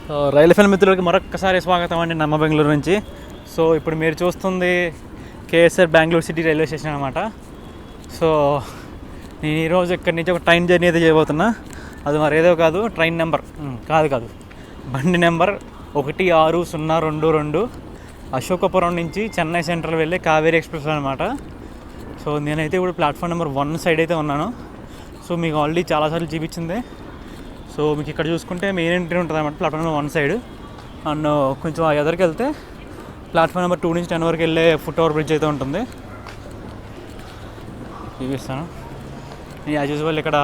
So రైలు film మిత్రులకి మరొక్కసారి స్వాగతం అండి నమ్మ బెంగళూరు నుంచి. సో ఇప్పుడు మీరు చూస్తుంది KSR Bengaluru city railway station అనమాట. సో నేను ఈరోజు ఇక్కడి నుంచి ఒక ట్రైన్ జర్నీ అయితే చేయబోతున్నా. అది మరి ఏదో కాదు, ట్రైన్ నెంబర్ కాదు బండి నెంబర్ 1622 అశోకపురం నుంచి చెన్నై సెంట్రల్ వెళ్ళే కావేరీ ఎక్స్ప్రెస్ అనమాట. సో నేనైతే ఇప్పుడు ప్లాట్ఫామ్ నెంబర్ 1 సైడ్ అయితే ఉన్నాను. సో మీకు ఆల్రెడీ చాలాసార్లు చూపించింది. సో మీకు ఇక్కడ చూసుకుంటే మెయిన్ ఎంట్రీ ఉంటుంది అన్నమాట ప్లాట్ఫామ్ నెంబర్ 1 సైడ్. అండ్ కొంచెం ఎదరికి వెళ్తే ప్లాట్ఫామ్ నెంబర్ 2 నుంచి 10 వరకు వెళ్ళే ఫుట్ ఓవర్ బ్రిడ్జ్ అయితే ఉంటుంది. చూపిస్తాను. యాజ్ యూజువల్ ఇక్కడ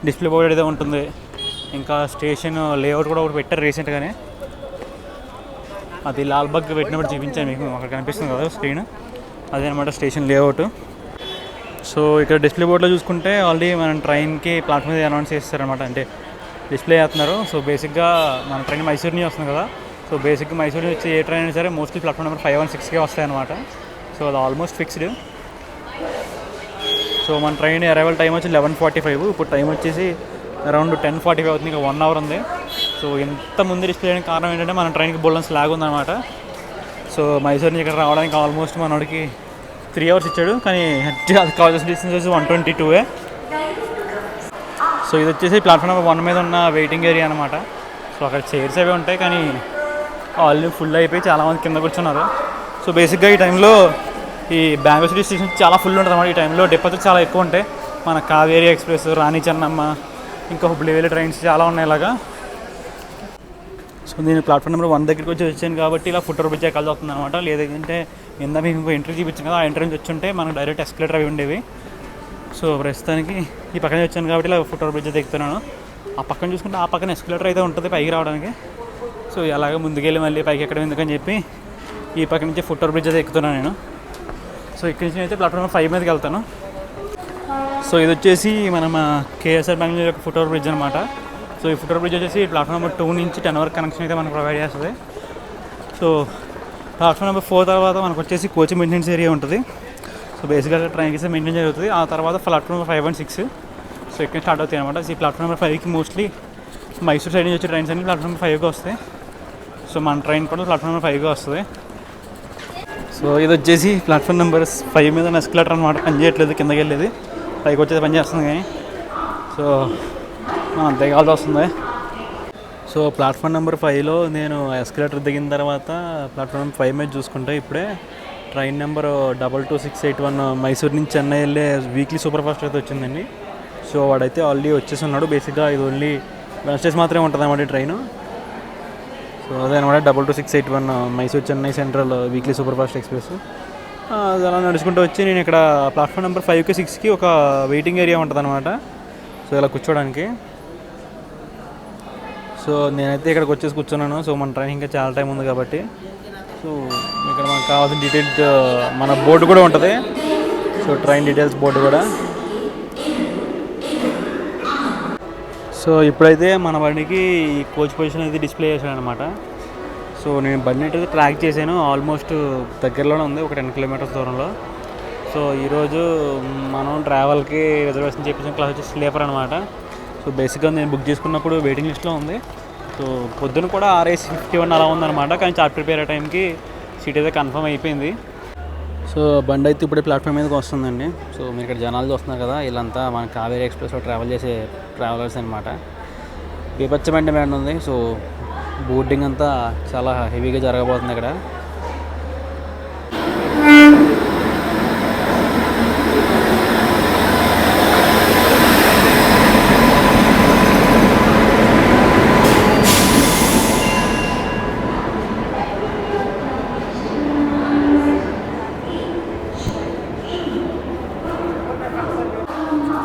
డిస్ప్లే బోర్డ్ అయితే ఉంటుంది. ఇంకా స్టేషన్ లేఅవుట్ కూడా ఒకటి పెట్టారు రీసెంట్గానే. అది లాల్బాగ్ పెట్టినప్పుడు చూపించాను మీకు, అక్కడ కనిపిస్తుంది కదా స్క్రీన్, అదే అనమాట స్టేషన్ లేఅవుట్. సో ఇక్కడ డిస్ప్లే బోర్డులో చూసుకుంటే ఆల్రెడీ మనం ట్రైన్కి ప్లాట్ఫామ్ మీద అనౌన్స్ చేస్తారనమాట, అంటే డిస్ప్లే చేస్తున్నారు. సో బేసిక్గా మన ట్రైన్ మైసూర్ నుంచి వస్తుంది కదా. సో బేసిక్గా మైసూర్ నుంచి వచ్చి ఏ ట్రైన్ అయినా సరే మోస్ట్లీ ప్లాట్ఫామ్ నెంబర్ 5 and 6కే వస్తాయన్నమాట. సో అది ఆల్మోస్ట్ ఫిక్స్డ్. సో మన ట్రైన్ అరైవల్ టైం వచ్చి 11:45. ఇప్పుడు టైం వచ్చేసి అరౌండ్ 10:45 అవుతుంది. ఇంకా 1 hour ఉంది. సో ఇంత ముందు డిస్ప్లే చేయడానికి కారణం ఏంటంటే మన ట్రైన్కి బోల్డెన్ స్లాగ్ ఉందన్నమాట. సో మైసూర్ నుంచి ఇక్కడ రావడానికి ఆల్మోస్ట్ మనోడికి 3 hours ఇచ్చాడు, కానీ అది కావాల్సిన డిస్టెన్స్ వచ్చి 122. సో ఇది వచ్చేసి ప్లాట్ఫామ్ నెంబర్ 1 మీద ఉన్న వెయిటింగ్ ఏరియా అనమాట. సో అక్కడ చైర్స్ అవి ఉంటాయి, కానీ ఆల్రెడీ ఫుల్ అయిపోయి చాలామంది కింద కూర్చున్నారు. సో బేసిక్గా ఈ టైంలో ఈ బెంగళూరు సిటీ స్టేషన్ చాలా ఫుల్ ఉంటుంది అన్నమాట. ఈ టైంలో డిపోలు చాలా ఎక్కువ ఉంటాయి. మన కావేరీ ఎక్స్ప్రెస్, రాణి చెన్నమ్మ, ఇంకా హుబ్లీ వెళ్ళే ట్రైన్స్ చాలా ఉన్నాయి ఇలాగా. సో నేను ప్లాట్ఫామ్ నెంబర్ 1 దగ్గరికి వచ్చాను కాబట్టి ఇలా ఫుట్ ఓవర్ బ్రిడ్జ్ ఎక్కాల్సి వస్తుంది అనమాట. లేదంటే ఇందా మీకు ఇంకో ఎంట్రీ చూపించాను కదా, ఆ ఎంట్రీ నుంచి వచ్చి ఉంటే మనకు డైరెక్ట్ ఎస్కలేటర్ అవి ఉండేవి. సో ప్రస్తుతానికి ఈ పక్కన వచ్చాను కాబట్టి ఇలా ఫుట్ ఓవర్ బ్రిడ్జ్ అయితే ఎక్కుతున్నాను. ఆ పక్కన చూసుకుంటే ఆ పక్కన ఎస్కలేటర్ అయితే ఉంటుంది పైకి రావడానికి. సో అలాగే ముందుకెళ్ళి మళ్ళీ పైకి ఎక్కడం ఎందుకని చెప్పి ఈ పక్క నుంచి ఫుట్ ఓవర్ బ్రిడ్జ్ అయితే ఎక్కుతున్నాను నేను. సో ఇక్కడి నుంచి అయితే ప్లాట్ఫామ్ నెంబర్ 5 మీదకి వెళ్తాను. సో ఇది వచ్చేసి మనం కేఎస్ఆర్ బెంగళూరు యొక్క ఫుట్ ఓవర్ బ్రిడ్జ్ అనమాట. సో ఈ ఫుట్ ఓవర్ బ్రిడ్జ్ వచ్చేసి ప్లాట్ఫామ్ నెంబర్ 2 నుంచి 10 వరకు కనెక్షన్ అయితే మనకు ప్రొవైడ్ చేస్తుంది. సో ప్లాట్ఫామ్ నెంబర్ 4 తర్వాత మనకు వచ్చేసి కోచ్ మెయింటెనెన్స్ ఏరియా ఉంటుంది. సో బేసిక్గా ట్రైన్కి అయితే మెయింటైన్ జరుగుతుంది. ఆ తర్వాత ప్లాట్ఫామ్ నెంబర్ 5 and 6 సో ఇక్కడ స్టార్ట్ అవుతాయి అనమాట. ఈ ప్లాట్ఫామ్ నెంబర్ 5కి మోస్ట్లీ మైసూర్ సైడ్ నుంచి వచ్చే ట్రైన్స్ అన్ని ప్లాట్ఫామ్ నెంబర్ 5కి వస్తాయి. సో మన ట్రైన్ కూడా ప్లాట్ఫామ్ నెంబర్ 5కి వస్తుంది. సో ఇది వచ్చేసి ప్లాట్ఫామ్ నెంబర్ 5 మీద ఎస్కలేటర్ అనమాట, పని చేయట్లేదు, కిందకి వెళ్ళేది పైకి వచ్చేది పని చేస్తుంది కానీ. సో మనం దిగాల్సి వస్తుంది. సో ప్లాట్ఫామ్ నెంబర్ 5లో నేను ఎస్కలేటర్ దిగిన తర్వాత ప్లాట్ఫామ్ నెంబర్ 5 మీద చూసుకుంటే ఇప్పుడే ట్రైన్ నెంబర్ 22681 మైసూర్ నుంచి చెన్నై వెళ్ళే వీక్లీ సూపర్ ఫాస్ట్ అయితే వచ్చిందండి. సో వాడైతే ఆల్రెడీ వచ్చేసి ఉన్నాడు. బేసిక్గా ఇది ఓన్లీ వెన్స్డేస్ మాత్రమే ఉంటుంది అన్నమాట ఈ ట్రైన్. సో అదే అనమాట 22681 Mysore Chennai central weekly super fast express. అది అలా నడుచుకుంటూ వచ్చి నేను ఇక్కడ ప్లాట్ఫామ్ నెంబర్ 5కి 6కి ఒక వెయిటింగ్ ఏరియా ఉంటుంది అనమాట. సో ఇలా కూర్చోడానికి. సో నేనైతే ఇక్కడికి వచ్చేసి కూర్చున్నాను. సో మన ట్రైన్ ఇంకా చాలా టైం ఉంది కాబట్టి. సో ఇక్కడ మనకు కావాల్సిన డీటెయిల్స్ మన బోర్డు కూడా ఉంటుంది. సో ట్రైన్ డీటెయిల్స్ బోర్డు కూడా. సో ఇప్పుడైతే మన బండికి ఈ కోచ్ పొజిషన్ అయితే డిస్ప్లే చేశాను అనమాట. సో నేను బండి అయితే ట్రాక్ చేశాను. ఆల్మోస్ట్ దగ్గరలోనే ఉంది, ఒక 10 kilometers దూరంలో. సో ఈరోజు మనం ట్రావెల్కి రిజర్వేషన్ చేయించిన క్లాస్ వచ్చి స్లీపర్ అనమాట. సో బేసిక్గా నేను బుక్ చేసుకున్నప్పుడు వెయిటింగ్ లిస్ట్లో ఉంది. సో పొద్దున కూడా RAC51 అలా ఉందన్నమాట, కానీ చార్ట్ ప్రిపేర్ అయ్యే టైంకి సీట్ అయితే కన్ఫర్మ్ అయిపోయింది. సో బండి అయితే ఇప్పుడే ప్లాట్ఫామ్ మీదకి వస్తుందండి. సో మీరు ఇక్కడ జనాలు చూస్తున్నారు కదా, వీళ్ళంతా మన కావేరీ ఎక్స్ప్రెస్లో ట్రావెల్ చేసే ట్రావెలర్స్ అనమాట. బీభత్సమైన డిమాండ్ ఉంది. సో బోర్డింగ్ అంతా చాలా హెవీగా జరగబోతుంది ఇక్కడ.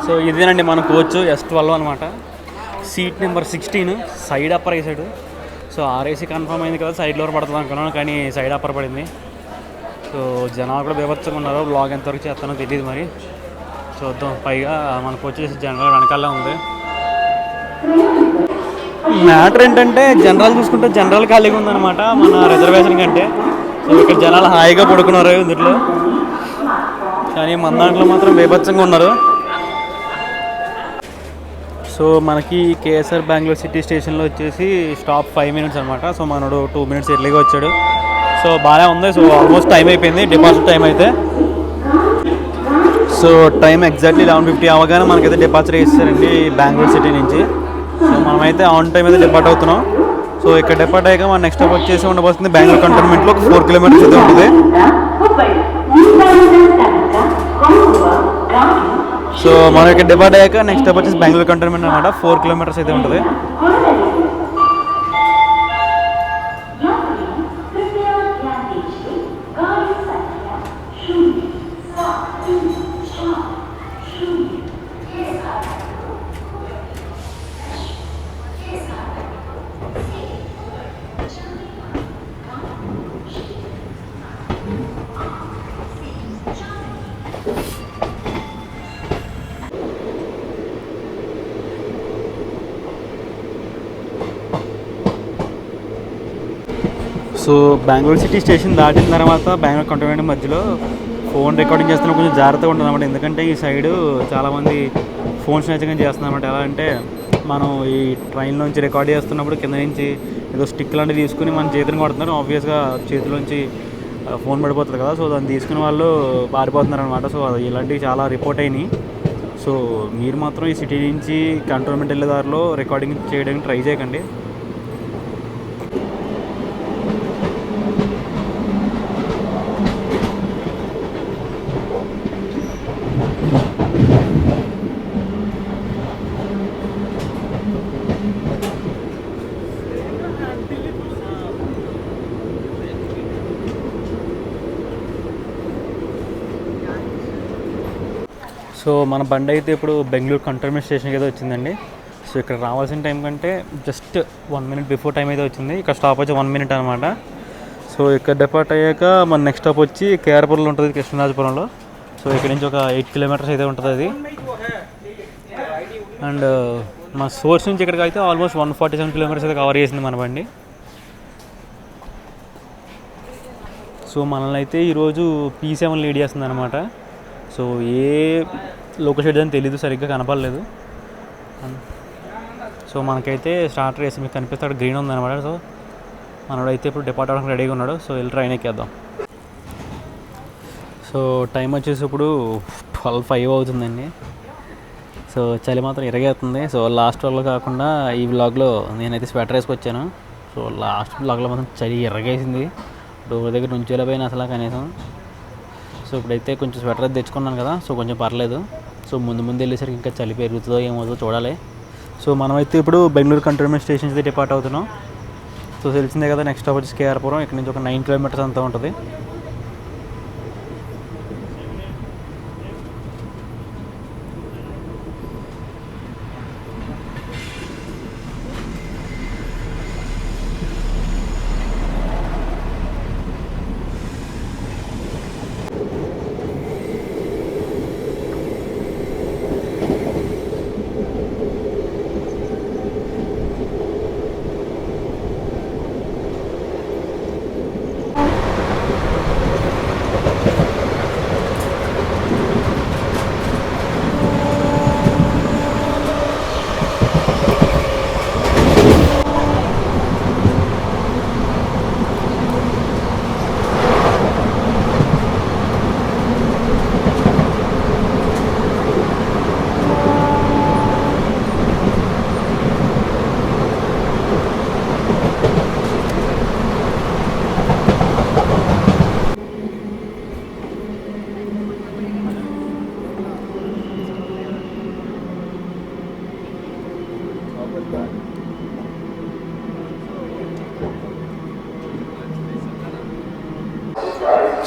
సో ఇదేనండి మన కోచ్ S12 అనమాట. సీట్ నెంబర్ 16 సైడ్ అప్పర్ వేసాడు. సో RAC కన్ఫర్మ్ అయింది కదా, సైడ్ లోవర్ పడుతుంది అనుకున్నాను, కానీ సైడ్ అప్పర్ పడింది. సో జనాలు కూడా బీభత్సంగా ఉన్నారు. బ్లాగ్ ఎంతవరకు చేస్తానో తెలియదు, మరి చూద్దాం. పైగా మనకు వచ్చేసి జనరల్ వెనకాలే ఉంది. మ్యాటర్ ఏంటంటే జనరల్ చూసుకుంటే జనరల్ ఖాళీగా ఉందన్నమాట మన రిజర్వేషన్ కంటే. సో ఇక్కడ జనాలు హాయిగా పడుకున్నారు ఇందులో, కానీ మన దాంట్లో మాత్రం బీభత్సంగా ఉన్నారు. సో మనకి కేఎస్ఆర్ బెంగళూరు సిటీ స్టేషన్లో వచ్చేసి స్టాప్ 5 minutes అనమాట. సో మనోడు 2 minutes ఎర్లీగా వచ్చాడు. సో బాగానే ఉంది. సో ఆల్మోస్ట్ టైం అయిపోయింది, డిపార్చర్ టైం అయితే. సో టైం ఎగ్జాక్ట్లీ 11:50 అవగానే మనకైతే డిపార్చర్ వేస్తారండి బెంగళూరు సిటీ నుంచి. సో మనమైతే ఆన్ టైం అయితే డిపార్ట్ అవుతున్నాం. సో ఇక్కడ డిపార్ట్ అయ్యాక మన నెక్స్ట్ స్టాప్ వచ్చేసి ఉండబోతుంది బెంగళూరు కంటోన్మెంట్లో ఒక 4 kilometers అయితే ఉంటుంది. సో మనం ఇక్కడ డిపార్ట్ అయ్యాక నెక్స్ట్ స్టాప్ వచ్చేసి బెంగళూరు కంటోన్మెంట్ అనమాట. 4 kilometers అయితే ఉంటుంది. సో బెంగళూరు సిటీ స్టేషన్ దాటిన తర్వాత బెంగళూరు కంటోన్మెంట్ మధ్యలో ఫోన్ రికార్డింగ్ చేస్తున్నప్పుడు కొంచెం జాగ్రత్తగా ఉంటుంది అనమాట. ఎందుకంటే ఈ సైడు చాలామంది ఫోన్ స్నాచింగ్ చేస్తున్నారు అనమాట. ఎలా అంటే మనం ఈ ట్రైన్ నుంచి రికార్డ్ చేస్తున్నప్పుడు కింద నుంచి ఏదో స్టిక్ లాంటివి తీసుకుని మన చేతిని కొడుతున్నారు. ఆబ్వియస్గా చేతిలోంచి ఫోన్ పడిపోతుంది కదా. సో దాన్ని తీసుకుని వాళ్ళు పారిపోతున్నారు అనమాట. సో ఇలాంటివి చాలా రిపోర్ట్ అయినాయి. సో మీరు మాత్రం ఈ సిటీ నుంచి కంటోన్మెంట్ వెళ్ళే దారిలో రికార్డింగ్ చేయడానికి ట్రై చేయకండి. సో మన బండి అయితే ఇప్పుడు బెంగళూరు కంటోన్మెంట్ స్టేషన్కి అయితే వచ్చిందండి. సో ఇక్కడ రావాల్సిన టైం కంటే జస్ట్ 1 minute బిఫోర్ టైం అయితే వచ్చింది. ఇక్కడ స్టాప్ వచ్చి 1 minute అనమాట. సో ఇక్కడ డిపార్ట్ అయ్యాక మన నెక్స్ట్ స్టాప్ వచ్చి కేఆర్పురంలో ఉంటుంది, కృష్ణరాజపురంలో. సో ఇక్కడ నుంచి ఒక 8 kilometers అయితే ఉంటుంది అది. అండ్ మా సోర్స్ నుంచి ఇక్కడికి అయితే ఆల్మోస్ట్ 147 kilometers అయితే కవర్ చేసింది మన బండి. సో మనల్ని అయితే ఈరోజు P7 లీడ్ చేస్తుంది అనమాట. సో ఏ లోకల్ షెడ్ అని తెలీదు, సరిగ్గా కనపడలేదు. సో మనకైతే స్టార్టర్ వేసి మీకు కనిపిస్తే అక్కడ గ్రీన్ ఉందన్నమాట. సో మనోడైతే ఇప్పుడు డిపార్ట్ అవ్వడానికి రెడీగా ఉన్నాడు. సో వెళ్ళి ట్రైన్ ఎక్కేద్దాం. సో టైం వచ్చేసి ఇప్పుడు 12:05 అవుతుందండి. సో చలి మాత్రం ఇరగేస్తుంది. సో లాస్ట్ వ్లాగ్లో కాకుండా ఈ వ్లాగ్లో నేనైతే స్వెటర్ వేసుకొచ్చాను. సో లాస్ట్ వ్లాగ్లో మాత్రం చలి ఇరగేసింది. డోర్ దగ్గర నుంచి వెళ్ళిపోయినా అసలు కనీసం. సో ఇప్పుడైతే కొంచెం స్వెటర్ తెచ్చుకున్నాను కదా. సో కొంచెం పర్లేదు. సో ముందు వెళ్ళేసరికి ఇంకా చలి పెరుగుతుందో ఏమవుతుందో చూడాలి. సో మనమైతే ఇప్పుడు బెంగళూరు కంటోన్మెంట్ స్టేషన్ అయితే డిపార్ట్ అవుతున్నాం. సో తెలిసిందే కదా, నెక్స్ట్ స్టాప్ వచ్చి కేఆర్పురం. ఇక్కడ నుంచి ఒక 9 kilometers అంతా ఉంటుంది.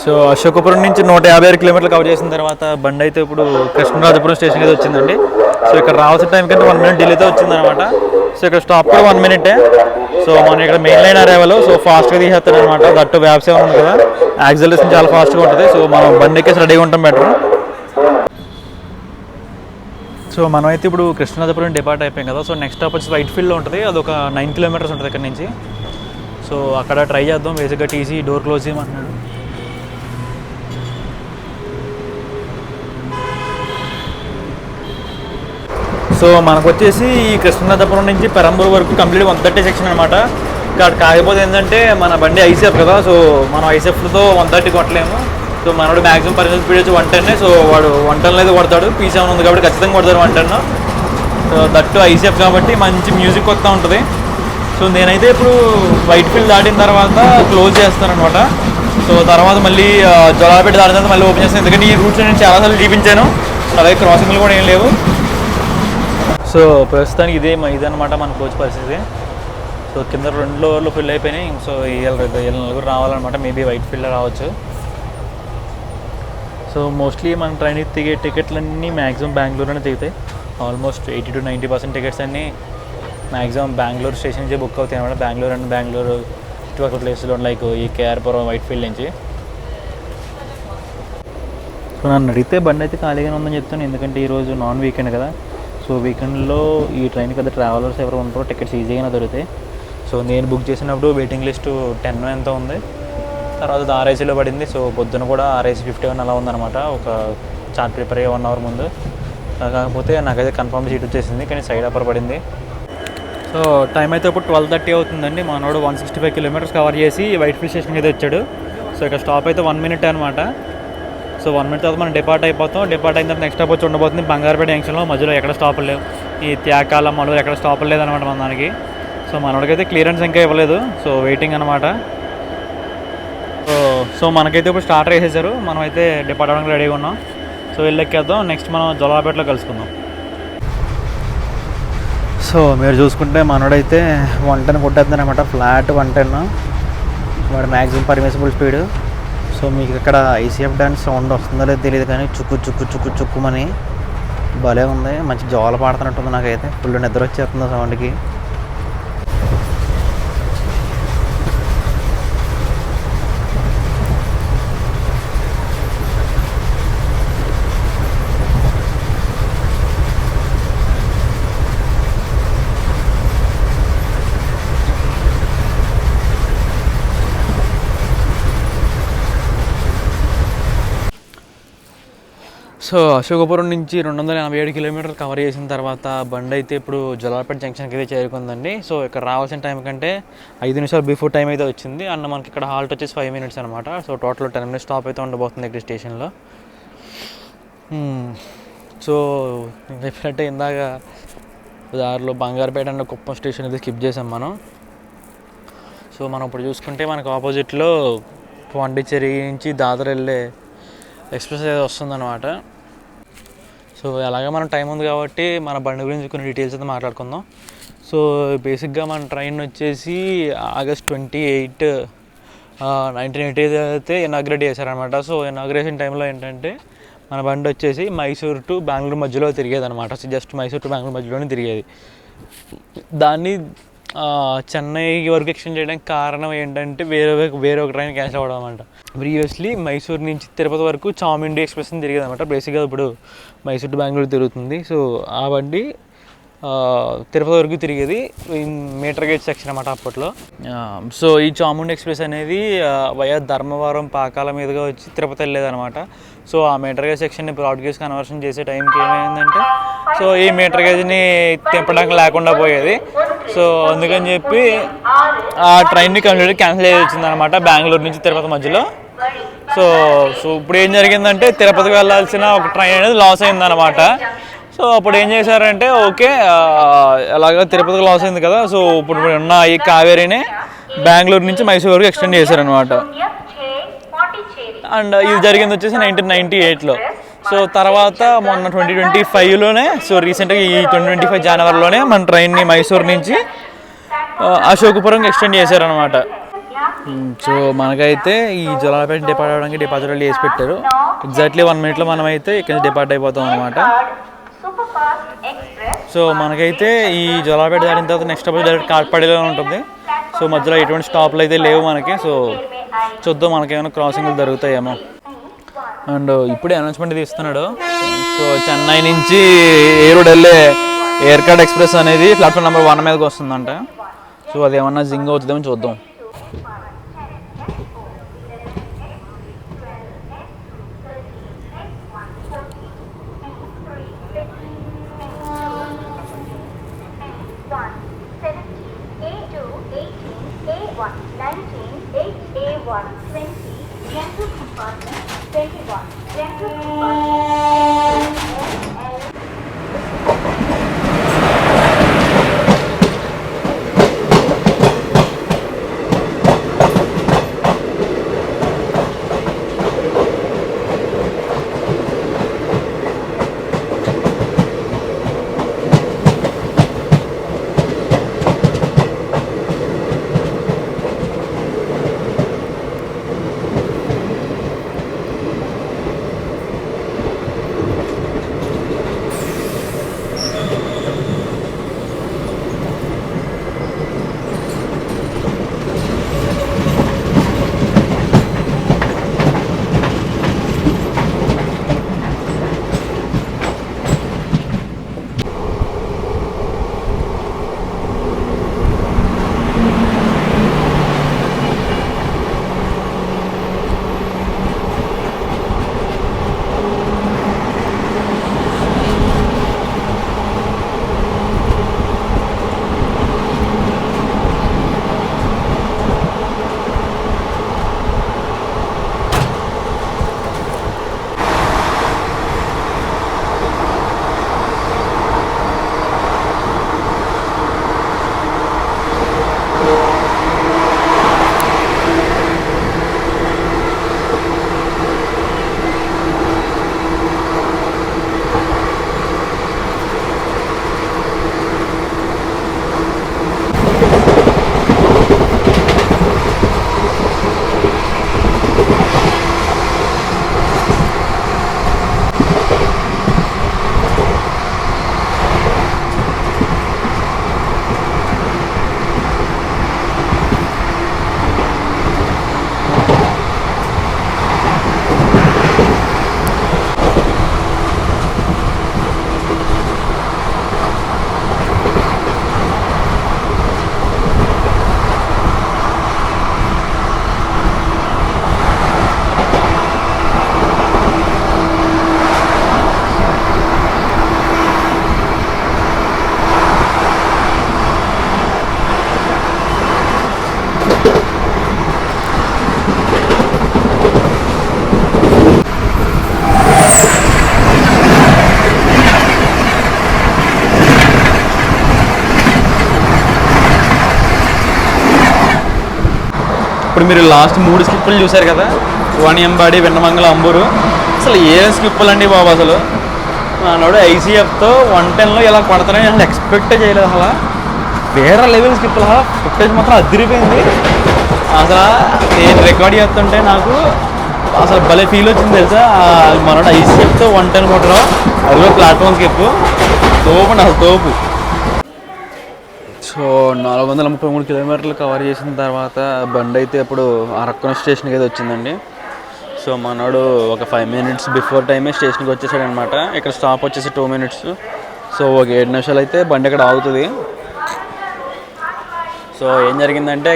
సో అశోకపురం నుంచి 156 kilometers కవర్ చేసిన తర్వాత బండి అయితే ఇప్పుడు కృష్ణరాజపురం స్టేషన్కి అయితే వచ్చిందండి. సో ఇక్కడ రావాల్సిన టైం కంటే 1 minute డిలేతో వచ్చిందనమాట. సో ఇక్కడ స్టాప్ కూడా 1 minute. సో మనం ఇక్కడ మెయిన్ లైన్ అరైవల్. సో ఫాస్ట్గా తీసేస్తాడు అనమాట. దట్టు వ్యాప్సే ఉంది కదా, యాక్సిలరేషన్ చాలా ఫాస్ట్గా ఉంటుంది. సో మనం బండి ఎక్కేసి రెడీగా ఉంటాం బెటర్. సో మనమైతే ఇప్పుడు కృష్ణరాజపురం డిపార్ట్ అయిపోయాం కదా. సో నెక్స్ట్ స్టాప్ వచ్చి వైట్ఫీల్డ్లో ఉంటుంది. అదొక 9 kilometers ఉంటుంది ఇక్కడ నుంచి. సో అక్కడ ట్రై చేద్దాం. బేసిక్గా టీసీ డోర్ క్లోజ్ చేయమంటున్నాడు. సో మనకు వచ్చేసి ఈ కృష్ణనాథపురం నుంచి పెరంబూర్ వరకు కంప్లీట్ 130 సెక్షన్ అనమాట. ఇక్కడ కాకపోతే ఏంటంటే మన బండి ఐసీఎఫ్ కదా, సో మనం ఐసీఎఫ్తో 130 కొట్టలేము. సో మనోడు మ్యాక్సిమం పర్సెంట్ స్పీడ్ వచ్చి 110. సో వాడు 110 అయితే కొడతాడు. P7 ఉంది కాబట్టి ఖచ్చితంగా కొడతాడు 110. సో దట్టు ఐసీఎఫ్ కాబట్టి మంచి మ్యూజిక్ వస్తూ ఉంటుంది. సో నేనైతే ఇప్పుడు వైట్ ఫీల్డ్ దాటిన తర్వాత క్లోజ్ చేస్తాను అనమాట. సో తర్వాత మళ్ళీ జొలాపేట దాటిన తర్వాత మళ్ళీ ఓపెన్ చేస్తాను. ఎందుకంటే ఈ రూట్స్ నేను చాలాసార్లు చూపించాను, అలాగే క్రాసింగ్లు కూడా ఏం లేవు. సో ప్రస్తుతానికి ఇదనమాట మన కోచ్ పరిస్థితి. సో కింద 2 ఓవర్లు ఫిల్ అయిపోయినాయి. సో వీళ్ళ నలుగురు రావాలన్నమాట. మేబీ వైట్ ఫీల్డ్ రావచ్చు. సో మోస్ట్లీ మన ట్రైన్ టికెట్లన్నీ మ్యాక్సిమం బెంగళూరులోనే దిగుతాయి. ఆల్మోస్ట్ 80 to 90% టికెట్స్ అన్నీ మ్యాక్సిమం బెంగళూరు స్టేషన్ నుంచి బుక్ అవుతాయి అన్నమాట. బెంగళూరు చుట్టుపక్కల ప్లేస్లో లైక్ ఈ కేఆర్పురం వైట్ ఫీల్డ్ నుంచి. సో నన్ను అడిగితే బండి అయితే ఖాళీగానే ఉందని చెప్తాను, ఎందుకంటే ఈరోజు నాన్ వీకెండ్ కదా. సో వీకెండ్లో ఈ ట్రైన్ కదా ట్రావెలర్స్ ఎవరు ఉంటారో టికెట్స్ ఈజీగానే దొరుకుతాయి. సో నేను బుక్ చేసినప్పుడు వెయిటింగ్ లిస్ట్ 10 ఎంత ఉంది, తర్వాత ఆర్ఐసీలో పడింది. సో పొద్దున కూడా RIC 51 అలా ఉందన్నమాట, ఒక చార్ట్ ప్రిపేర్ అయ్యే 1 hour ముందు. కాకపోతే నాకైతే కన్ఫర్మ్ సీట్ వచ్చేసింది, కానీ సైడ్ అప్పర్ పడింది. సో టైం అయితే ఇప్పుడు 12:30 అవుతుందండి. మనోడు 165 kilometers కవర్ చేసి వైట్ ఫీల్డ్ స్టేషన్కి అయితే వచ్చాడు. సో ఇక్కడ స్టాప్ అయితే 1 minute అనమాట. సో 1 minute తర్వాత మనం డిపార్ట్ అయిపోతాం. డిపార్ట్ అయిన తర్వాత నెక్స్ట్ స్టాప్ వచ్చి ఉండబోతుంది బంగారుపేట జంక్షన్లో. మధ్యలో ఎక్కడ స్టాపులు లేవు, ఈ త్యాకాల మళ్ళీ ఎక్కడ స్టాపులు లేదనమాట మన దానికి. సో మనోడికైతే క్లియరెన్స్ ఇంకా ఇవ్వలేదు, సో వెయిటింగ్ అనమాట. సో మనకైతే ఇప్పుడు స్టార్టర్ వేసేసారు, మనం అయితే డిపార్ట్ అవ్వడానికి రెడీగా ఉన్నాం. సో వెళ్ళెక్కేద్దాం. నెక్స్ట్ మనం జొలాపేటలో కలుసుకుందాం. సో మీరు చూసుకుంటే మనోడైతే 110 కొట్టేద్దాను అనమాట, ఫ్లాట్ 110. వాడు మ్యాక్సిమం పర్మిసిబుల్ స్పీడ్. సో మీకు ఇక్కడ ఐసీఎఫ్ డాన్స్ సౌండ్ వస్తుందో లేదో తెలియదు, కానీ చుక్కు చుక్కు చుక్కు చుక్కుమని భలే ఉంది. మంచి జోల పాడుతున్నట్టుంది. నాకైతే ఫుల్ నిద్ర వచ్చేస్తుంది సౌండ్కి. సో అశోకపురం నుంచి 287 kilometers కవర్ చేసిన తర్వాత బండి అయితే ఇప్పుడు జొలాపేట జంక్షన్కి అయితే చేరుకుందండి. సో ఇక్కడ రావాల్సిన టైం కంటే 5 నిమిషాలు బిఫోర్ టైం అయితే వచ్చింది. అండ్ మనకి ఇక్కడ హాల్ట్ వచ్చేసి 5 minutes అనమాట. సో టోటల్ 10 minutes స్టాప్ అయితే ఉండబోతుంది ఇక్కడ స్టేషన్లో. సో చెప్పినట్టే ఇందాక దారిలో బంగారుపేట అండ్ కుప్పం స్టేషన్ అయితే స్కిప్ చేసాం మనం. సో మనం ఇప్పుడు చూసుకుంటే మనకు ఆపోజిట్లో పాండిచ్చేరి నుంచి దాదర్ వెళ్ళే ఎక్స్ప్రెస్ అయితే వస్తుందన్నమాట. సో అలాగే మనం టైం ఉంది కాబట్టి మన బండి గురించి కొన్ని డీటెయిల్స్ అయితే మాట్లాడుకుందాం. సో బేసిక్గా మన ట్రైన్ వచ్చేసి August 28, 1980 అయితే ఇనాగ్రేట్ చేశారనమాట. సో ఇనాగ్రేషన్ టైంలో ఏంటంటే మన బండి వచ్చేసి మైసూర్ టు బెంగళూరు మధ్యలో తిరిగేది అనమాట. జస్ట్ మైసూర్ టు బెంగళూరు మధ్యలోనే తిరిగేది. దాన్ని చెన్నై వరకు ఎక్స్టెండ్ చేయడానికి కారణం ఏంటంటే వేరే ఒక ట్రైన్ క్యాన్సిల్ అవ్వడం అనమాట. ప్రీవియస్లీ మైసూర్ నుంచి తిరుపతి వరకు చాముండి ఎక్స్ప్రెస్ అని తిరిగేది అనమాట. బేసిక్గా ఇప్పుడు మైసూర్ టు బెంగళూరు తిరుగుతుంది. సో ఆ బండి తిరుపతి వరకు తిరిగేది మీటర్ గేజ్ సెక్షన్ అనమాట అప్పట్లో. సో ఈ చాముండి ఎక్స్ప్రెస్ అనేది వయా ధర్మవరం పాకాల మీదుగా వచ్చి తిరుపతి వెళ్ళేది అనమాట. సో ఆ మీటర్ గేజ్ సెక్షన్ని బ్రాడ్ గేజ్ కన్వర్షన్ చేసే టైంకి ఏమైందంటే సో ఈ మీటర్ గేజ్ని తిప్పడానికి లేకుండా పోయేది. సో అందుకని చెప్పి ఆ ట్రైన్ని కంప్లీట్గా క్యాన్సిల్ చేసి వచ్చిందనమాట బెంగళూరు నుంచి తిరుపతి మధ్యలో. సో ఇప్పుడు ఏం జరిగిందంటే తిరుపతికి వెళ్ళాల్సిన ఒక ట్రైన్ అనేది లాస్ అయిందనమాట. సో అప్పుడు ఏం చేశారంటే ఓకే అలాగా తిరుపతికి లాస్ అయింది కదా, సో ఇప్పుడు ఉన్న ఈ కావేరీని బెంగళూరు నుంచి మైసూర్ వరకు ఎక్స్టెండ్ చేశారనమాట. అండ్ ఇది జరిగింది వచ్చేసి 1998లో. సో తర్వాత మొన్న 2025లోనే సో రీసెంట్గా ఈ 2025 జనవరిలోనే మన ట్రైన్ని మైసూర్ నుంచి అశోకపురంకి ఎక్స్టెండ్ చేశారనమాట. సో మనకైతే ఈ జొలాపేట డిపార్ట్ అవ్వడానికి డిపాజిట్ వేసి పెట్టారు. ఎగ్జాక్ట్లీ 1 minute మనం అయితే ఇక్కడ నుంచి డిపార్ట్ అయిపోతాం అనమాట. సో మనకైతే ఈ జొలాపేట దాటిన తర్వాత నెక్స్ట్ స్టాప్ డైరెక్ట్ కాట్పాడిలో ఉంటుంది. సో మధ్యలో ఎటువంటి స్టాప్లు అయితే లేవు మనకి. సో చూద్దాం మనకేమైనా క్రాసింగ్లు జరుగుతాయేమో. అండ్ ఇప్పుడే అనౌన్స్మెంట్ తీస్తున్నాడు. సో చెన్నై నుంచి ఏరోడ్ వెళ్ళే ఎయిర్కార్డ్ ఎక్స్ప్రెస్ అనేది ప్లాట్ఫామ్ నెంబర్ 1 మీదకి వస్తుందంట. సో అది ఏమన్నా జింగ్ అవుతుందేమో చూద్దాం. A1 19 8A1 20 general compartment 21 general compartment ఇప్పుడు మీరు లాస్ట్ 3 స్కిప్పులు చూశారు కదా, వాణియంబాడి, వెన్నమంగళ, అంబూరు. అసలు ఏ స్కిప్పులు అండి బాబు, అసలు నాడు ఐసీఎఫ్తో 110లో ఇలా కొడతారని అసలు ఎక్స్పెక్టే చేయలేదు. అసలు వేరే లెవెల్ స్కిప్పులు, అసలు ఫుటేజ్ మాత్రం అదిరిపోయింది. అసలు నేను రికార్డ్ చేస్తుంటే నాకు అసలు భలే ఫీల్ వచ్చింది తెలుసా. మనోడు ఐసీఎఫ్తో 110 కొట్టడం, అదిలో ప్లాట్ఫామ్ స్కిప్ తోపు, అసలు తోపు. సో 433 కిలోమీటర్లు కవర్ చేసిన తర్వాత బండి అయితే ఇప్పుడు అరక్కున స్టేషన్కి అయితే వచ్చిందండి. సో మనోడు ఒక 5 minutes బిఫోర్ టైమే స్టేషన్కి వచ్చేసాడు అనమాట. ఇక్కడ స్టాప్ వచ్చేసి 2 minutes. సో ఒక 7 నిమిషాలు అయితే బండి ఇక్కడ ఆగుతుంది. సో ఏం జరిగిందంటే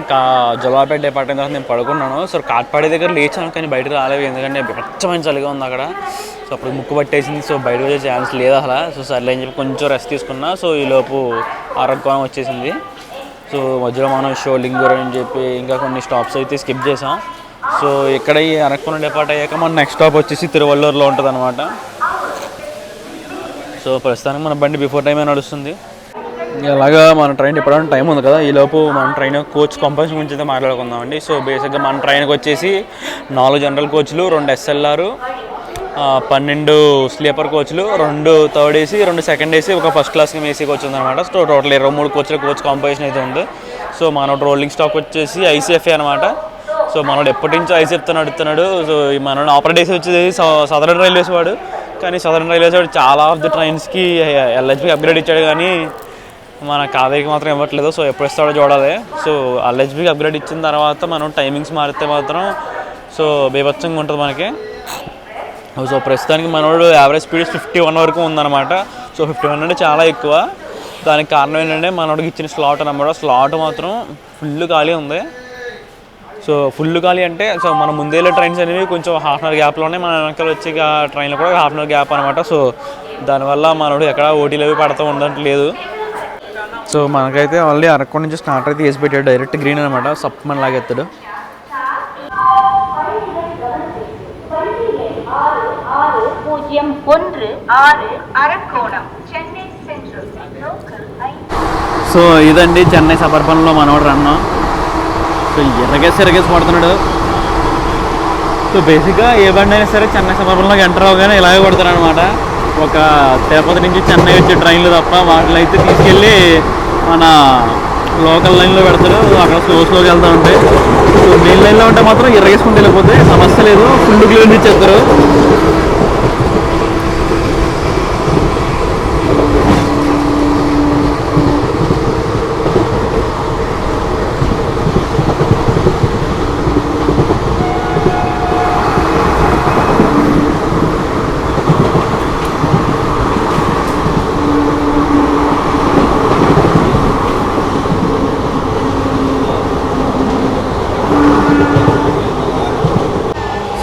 జొలాపేట డిపార్ట్మెంట్ తర్వాత నేను పడుకున్నాను. సో కాట్పాడి దగ్గర లేచాను కానీ బయటకు రాలేదు, ఎందుకంటే బెచ్చమైన చలిగా ఉంది అక్కడ. సో అప్పుడు ముక్కు పట్టేసింది. సో బయటకు వచ్చే ఛాన్స్ లేదు అసలు. సో సర్లే అని చెప్పి కొంచెం రెస్ట్ తీసుకున్నా. సో ఈలోపు ఆరోగ్యం వచ్చేసింది. సో మధ్యలో మనం షోలింగూర్ అని చెప్పి ఇంకా కొన్ని స్టాప్స్ అయితే స్కిప్ చేసాం. సో ఇక్కడ ఈ అరక్కున డిపార్ట్ అయ్యాక మన నెక్స్ట్ స్టాప్ వచ్చేసి తిరువల్లూరులో ఉంటుంది అనమాట. సో ప్రస్తుతానికి మన బండి బిఫోర్ టైమే నడుస్తుంది. అలాగా మన ట్రైన్ ఇప్పటివరకు టైం ఉంది కదా, ఈలోపు మన ట్రైన్ కోచ్ కంపల్సరీ గురించి అయితే మాట్లాడుకుందామండి. సో బేసిక్గా మన ట్రైన్కి వచ్చేసి 4 జనరల్ కోచ్లు, 2 SLR, 12 స్లీపర్ కోచ్లు, 2 థర్డ్ ఏసీ, 2 సెకండ్ ఏసీ, ఒక ఫస్ట్ క్లాస్ ఏసీ కోచ్ ఉందన్నమాట. సో టోటల్ 23 కోచ్ల కోచ్ కాంపోజిషన్ అయితే ఉంది. సో మనోడు రోలింగ్ స్టాక్ వచ్చేసి ఐసీఎఫ్ఏ అనమాట. సో మనోడు ఎప్పటి నుంచో ఐసీఎఫ్తో నడుస్తున్నాడు. సో ఈ మనోడు ఆపరేట్ ఏసీ వచ్చేసి సదరన్ రైల్వేస్ వాడు. కానీ సదరన్ రైల్వేస్ వాడు చాలా ఆఫ్ ది ట్రైన్స్కి ఎల్హెచ్బి అప్గ్రేడ్ ఇచ్చాడు, కానీ మన కావేరికి మాత్రం ఇవ్వట్లేదు. సో ఎప్పుడు ఇస్తాడో చూడాలి. సో ఎల్హెచ్బికి అప్గ్రేడ్ ఇచ్చిన తర్వాత మనం టైమింగ్స్ మారితే మాత్రం సో బీభత్సంగా ఉంటుంది మనకి. సో ప్రస్తుతానికి మనోడు యావరేజ్ స్పీడ్ 51 వరకు ఉందన్నమాట. సో 51 అంటే చాలా ఎక్కువ. దానికి కారణం ఏంటంటే మనోడికి ఇచ్చిన స్లాట్ అన్నమాట. స్లాట్ మాత్రం ఫుల్ ఖాళీ ఉంది. సో ఫుల్ ఖాళీ అంటే సో మన ముందే ట్రైన్స్ అనేవి కొంచెం హాఫ్ అన్ అవర్ గ్యాప్లోనే మన వెనకాల వచ్చే ట్రైన్లో కూడా హాఫ్ అన్ అవర్ గ్యాప్ అనమాట. సో దానివల్ల మనోడు ఎక్కడ ఓటీలు అవి పడుతూ ఉండట్లేదు. సో మనకైతే ఆల్రెడీ అరకొండ నుంచి స్టార్ట్ అయితే వేసి పెట్టాడు, డైరెక్ట్ గ్రీన్ అనమాట, సప్పమని లాగెత్తాడు. సో ఇదండి చెన్నై సబర్బన్లో మనోడు రన్ను. సో ఎరగేసి పడుతున్నాడు. సో బేసిక్గా ఏ బండి అయినా సరే చెన్నై సబర్బన్లోకి ఎంటర్ అవగానే ఇలాగే పడతారు అనమాట. ఒక తిరుపతి నుంచి చెన్నై వచ్చే ట్రైన్లు తప్ప వాటిలో అయితే తీసుకెళ్ళి మన లోకల్ లైన్లో పెడతారు. అక్కడ స్లోకి వెళ్తూ ఉంటాయి. సో మెయిన్ లైన్లో ఉంటే మాత్రం ఎరగేసుకుంటూ వెళ్ళిపోతే సమస్య లేదు, ఫుల్ క్లియర్ ఇచ్చేస్తారు.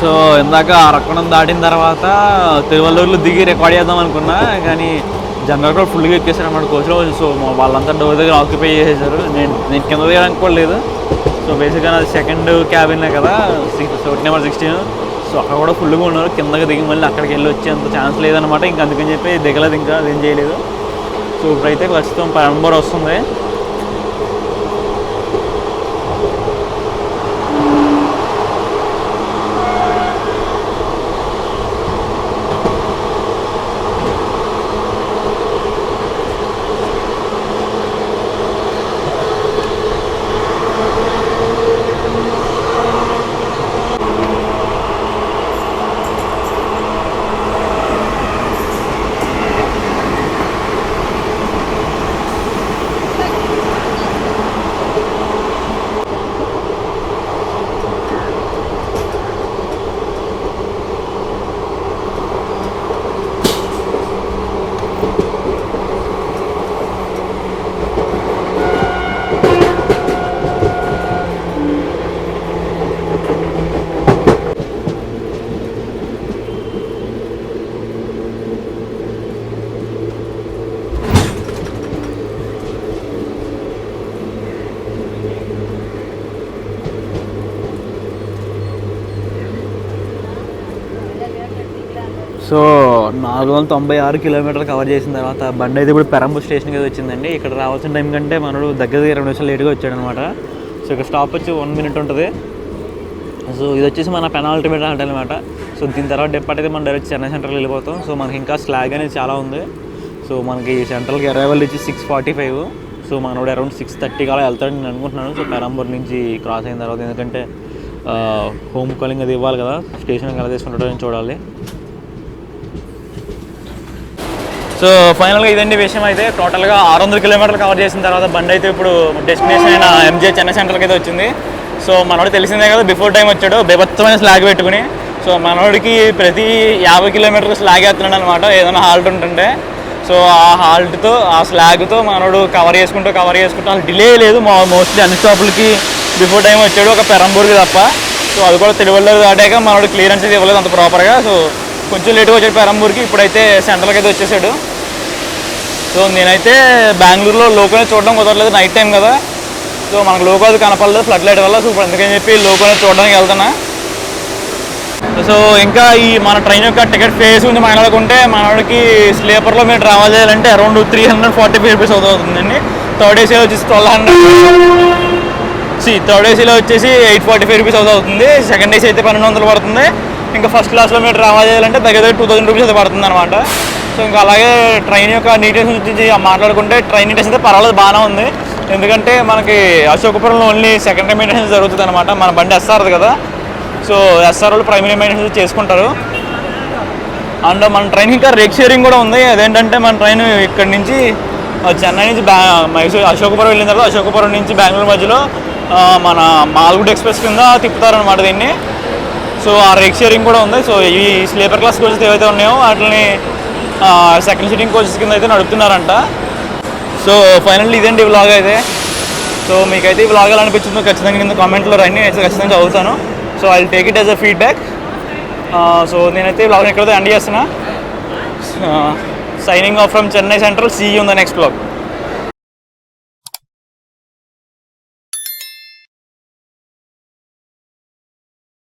సో ఇందాక అరకొండం దాటిన తర్వాత తిరువల్లూరులో దిగి రికార్డ్ చేద్దాం అనుకున్నా, కానీ జనరల్ కూడా ఫుల్గా ఎక్కేసారు అన్నమాట కోచ్లో. సో వాళ్ళంతా డోర్ దగ్గర ఆక్యుపై చేసేసారు. నేను కింద దిగడానికి కూడా లేదు. సో బేసిక్గా నాది సెకండ్ క్యాబిన్లే కదా, సీట్ నెంబర్ 16. సో అక్కడ కూడా ఫుల్గా ఉన్నారు. కిందకి దిగి మళ్ళీ అక్కడికి వెళ్ళి వచ్చేంత ఛాన్స్ లేదనమాట. ఇంక అందుకని చెప్పి దిగలేదు, ఇంకా అదేం చేయలేదు. సో ఇప్పుడైతే ప్రస్తుతం పెరంబూర్ వస్తుంది. సో 496 కిలోమీటర్లు కవర్ చేసిన తర్వాత బండి అయితే ఇప్పుడు పెరంబూర్ స్టేషన్కి అయితే వచ్చిందండి. ఇక్కడ రావాల్సిన టైం కంటే మనడు దగ్గర 20 నిమిషాలు లేట్గా వచ్చాడనమాట. సో ఇక్కడ స్టాప్ వచ్చి 1 minute ఉంటుంది. సో ఇది వచ్చేసి మన పెనాల్టిమేట్ అంటే అనమాట. సో దీని తర్వాత డెపార్ట్ అయితే మనం డైరెక్ట్ చెన్నై సెంట్రల్కి వెళ్ళిపోతాం. సో మనకి ఇంకా స్లాగ్ అనేది చాలా ఉంది. సో మనకి సెంట్రల్కి అరైవల్ ఇచ్చి 6:45. సో మనోడు అరౌండ్ 6:30 అలా వెళ్తాడని నేను అనుకుంటున్నాను. సో పెరంబూర్ నుంచి క్రాస్ అయిన తర్వాత, ఎందుకంటే హోమ్ కాలింగ్ అది ఇవ్వాలి కదా, స్టేషన్కి ఎలా తీసుకుంటాడో అని చూడాలి. సో ఫైనల్గా ఇదండి విషయం. అయితే టోటల్గా 600 కిలోమీటర్లు కవర్ చేసిన తర్వాత బండి అయితే ఇప్పుడు డెస్టినేషన్ అయిన ఎంజే చెన్నై సెంట్రల్కి అయితే వచ్చింది. సో మనోడు తెలిసిందే కదా, బిఫోర్ టైం వచ్చాడు బేబత్తమైన స్లాగ్ పెట్టుకుని. సో మనోడికి ప్రతి 50 కిలోమీటర్లు స్లాగ్ వేస్తున్నాడు అనమాట, ఏదైనా హాల్ట్ ఉంటుంటే. సో ఆ హాల్ట్తో, ఆ స్లాగ్తో మనోడు కవర్ చేసుకుంటూ అసలు డిలే లేదు. మోస్ట్లీ అన్ని స్టాపులకి బిఫోర్ టైం వచ్చాడు, ఒక పెరంబూర్కి తప్ప. సో అది కూడా తిరువల్లూరు దాటాక మనోడు క్లియరెన్స్ అయితే ఇవ్వలేదు అంత ప్రాపర్గా. సో కొంచెం లేట్గా వచ్చాడు పెరంబూర్కి. ఇప్పుడైతే సెంట్రల్కి అయితే వచ్చేసాడు. సో నేనైతే బెంగళూరులో లోకోనే చూడడం కుదరలేదు, నైట్ టైం కదా. సో మనకు లోకో అది కనపడలేదు ఫ్లడ్ లైట్ వల్ల. సో ఇప్పుడు అందుకని చెప్పి లోకోనే చూడడానికి వెళ్తున్నా. సో ఇంకా ఈ మన ట్రైన్ యొక్క టికెట్ ఫేస్ గురించి మాట్లాడుకుంటే, మనోడికి స్లీపర్లో మీరు ట్రావెల్ చేయాలంటే అరౌండ్ 345 రూపీస్ అవుతుందండి. థర్డ్ ఏసీలో వచ్చేసి 1200. థర్డ్ ఏసీలో వచ్చేసి 845 రూపీస్ అవుతుంది. సెకండ్ ఏసీ అయితే 1200 పడుతుంది. ఇంకా ఫస్ట్ క్లాస్లో మీరు ట్రావెల్ చేయాలంటే దగ్గర 2000 రూపీస్ అయితే పడుతుంది అనమాట. సో ఇంకా అలాగే ట్రైన్ యొక్క నీట్నెస్ గురించి మాట్లాడుకుంటే, ట్రైన్ నీట్నెస్ అయితే పర్వాలేదు, బాగానే ఉంది. ఎందుకంటే మనకి అశోకపురంలో ఓన్లీ సెకండరీ మెయింటెనెన్స్ జరుగుతుంది అనమాట. మన బండి ఎస్ఆర్ది కదా. సో ఎస్ఆర్ వాళ్ళు ప్రైమరీ మెయింటెనెన్స్ చేసుకుంటారు. అండ్ మన ట్రైన్ ఇంకా రేక్ షేరింగ్ కూడా ఉంది. అదేంటంటే మన ట్రైన్ ఇక్కడ నుంచి చెన్నై నుంచి మైసూర్ అశోకపురం వెళ్ళిన తర్వాత అశోకపురం నుంచి బెంగళూరు మధ్యలో మన మాల్గుడ్ ఎక్స్ప్రెస్ కింద తిప్పుతారనమాట దీన్ని. సో ఆ రేక్ షేరింగ్ కూడా ఉంది. సో ఈ స్లీపర్ క్లాస్ కోచెస్ ఏవైతే ఉన్నాయో వాటిని సెకండ్ సిట్టింగ్ కోచెస్ కింద అయితే నడుపుతున్నారంట. సో ఫైనల్లీ ఇదండి వ్లాగ్ అయితే. సో మీకైతే ఈ వ్లాగ్ ఎలా అనిపించిందో ఖచ్చితంగా కింద కామెంట్లో రండి, నేను ఖచ్చితంగా చదువుతాను. So I will take it as a feedback. So నేనైతే వ్లాగ్ ఎక్కడైతే ఎండ్ చేస్తున్నా. Signing off from Chennai central. See you in the next vlog.